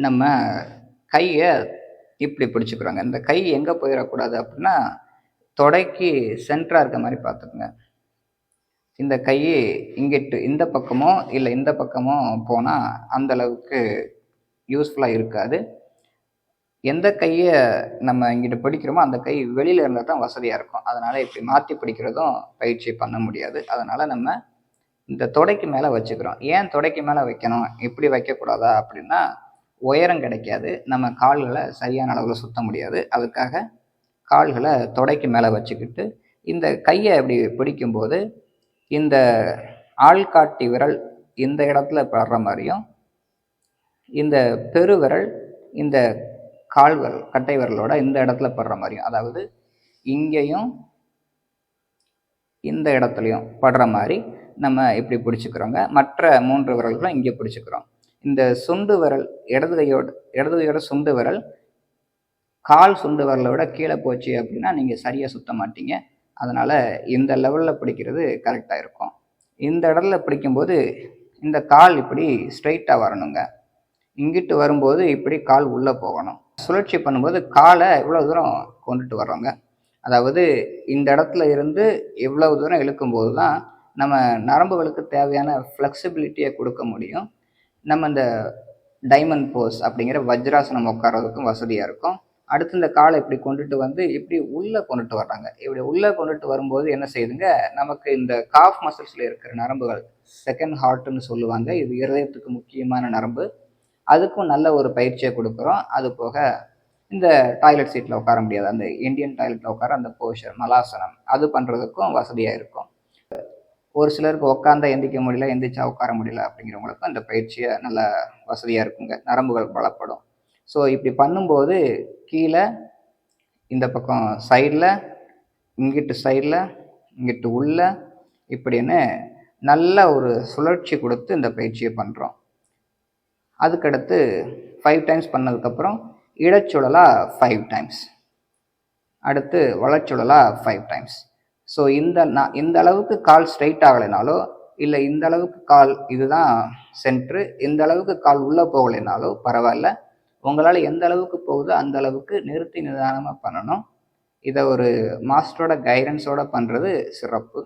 நம்ம கைய இப்படி பிடிச்சுக்கிறோங்க. இந்த கை எங்க போயிறக்கூடாது அப்படின்னா, தொடைக்கு சென்டரா இருக்க மாரி பார்த்துக்கங்க. இந்த கை இங்கிட்டு இந்த பக்கமோ, இல்ல இந்த பக்கமோ போனா அந்த அளவுக்கு யூஸ்ஃபுல்லா இருக்காது. எந்த கைய நம்ம இங்கிட்டு பிடிக்கிறோமோ, அந்த கை வெளியில இருந்தா தான் வசதியா இருக்கும். அதனால இப்படி மாத்தி பிடிக்கிறதும் பயிற்சி பண்ண முடியாது. அதனால நம்ம இந்த தொடைக்கு மேல வச்சுக்கிறோம். ஏன் தொடைக்கு மேல வைக்கணும்? இப்படி வைக்கக்கூடாதா அப்படின்னா, உயரம் கிடைக்காது. நம்ம கால்கள சரியான அளவுல சுத்த முடியாது. அதுக்காக கால்கள தொடைக்கு மேல வச்சுக்கிட்டு, இந்த கைய இப்படி பிடிக்கும்போது, இந்த ஆள்காட்டி விரல் இந்த இடத்துல படுற மாரியும், இந்த பெருவிரல் இந்த கால் விரல், கட்டை விரலோட இந்த இடத்துல படுற மாரியும், அதாவது இங்கேயும் இந்த இடத்துலையும் படுற மாதிரி நம்ம இப்படி பிடிச்சிக்கிறோங்க. மற்ற 3 விரல்களும் இங்கே பிடிச்சிக்கிறோம். இந்த சுண்டு விரல் இடது கையோட சுண்டு விரல் கால் சுண்டு விரலை விட கீழே போச்சு அப்படின்னா நீங்கள் சரியாக சுத்த மாட்டீங்க. அதனால் இந்த லெவலில் பிடிக்கிறது கரெக்டாக இருக்கும். இந்த இடத்துல பிடிக்கும்போது இந்த கால் இப்படி ஸ்ட்ரைட்டாக வரணுங்க. இங்கிட்டு வரும்போது இப்படி கால் உள்ளே போகணும். சுழற்சி பண்ணும்போது காலை இவ்வளோ தூரம் கொண்டுட்டு வர்றோங்க. அதாவது இந்த இடத்துல இருந்து இவ்வளவு தூரம் இழுக்கும்போது தான் நம்ம நரம்புகளுக்கு தேவையான ஃப்ளெக்சிபிலிட்டியை கொடுக்க முடியும். நம்ம இந்த டைமண்ட் போஸ் அப்படிங்கிற வஜ்ராசனம் உட்கார்றதுக்கும் வசதியாக இருக்கும். அடுத்து இந்த காலை இப்படி கொண்டுட்டு வந்து இப்படி உள்ளே கொண்டுட்டு வர்றாங்க. இப்படி உள்ளே கொண்டுட்டு வரும்போது என்ன செய்யுதுங்க, நமக்கு இந்த காஃப் மசில்ஸில் இருக்கிற நரம்புகள் செகண்ட் ஹார்ட்னு சொல்லுவாங்க. இது இருதயத்துக்கு முக்கியமான நரம்பு. அதுக்கும் நல்ல ஒரு பயிற்சியை கொடுக்குறோம். அது போக இந்த டாய்லெட் சீட்டில் உட்கார முடியாது, அந்த இந்தியன் டாய்லெட்டில் உட்கார அந்த போஷர் மலாசனம் அது பண்ணுறதுக்கும் வசதியாக இருக்கும். ஒரு சிலருக்கு உட்காந்தா எந்திரிக்க முடியல, எந்திரிச்சா உட்கார முடியல அப்படிங்கிறவங்களுக்கும் இந்த பயிற்சியை நல்ல வசதியாக இருக்குங்க. நரம்புகள் பலப்படும். ஸோ இப்படி பண்ணும்போது கீழே இந்த பக்கம் சைடில், இங்கிட்டு சைடில், இங்கிட்டு உள்ள இப்படின்னு நல்ல ஒரு சுழற்சி கொடுத்து இந்த பயிற்சியை பண்ணுறோம். அதுக்கடுத்து 5 டைம்ஸ் பண்ணதுக்கப்புறம் இடச்சுழலாக 5 டைம்ஸ், அடுத்து வலச்சுழலாக 5 டைம்ஸ். ஸோ இந்த அளவுக்கு கால் ஸ்ட்ரைட் ஆகலைனாலோ, இல்லை இந்த அளவுக்கு கால் இதுதான் சென்ட்ரு, இந்த அளவுக்கு கால் உள்ளே போகலைனாலோ பரவாயில்ல. உங்களால் எந்த அளவுக்கு போகுதோ அந்த அளவுக்கு நிறுத்தி நிதானமாக பண்ணணும். இதை ஒரு மாஸ்டரோட கைடன்ஸோடு பண்ணுறது சிறப்பு.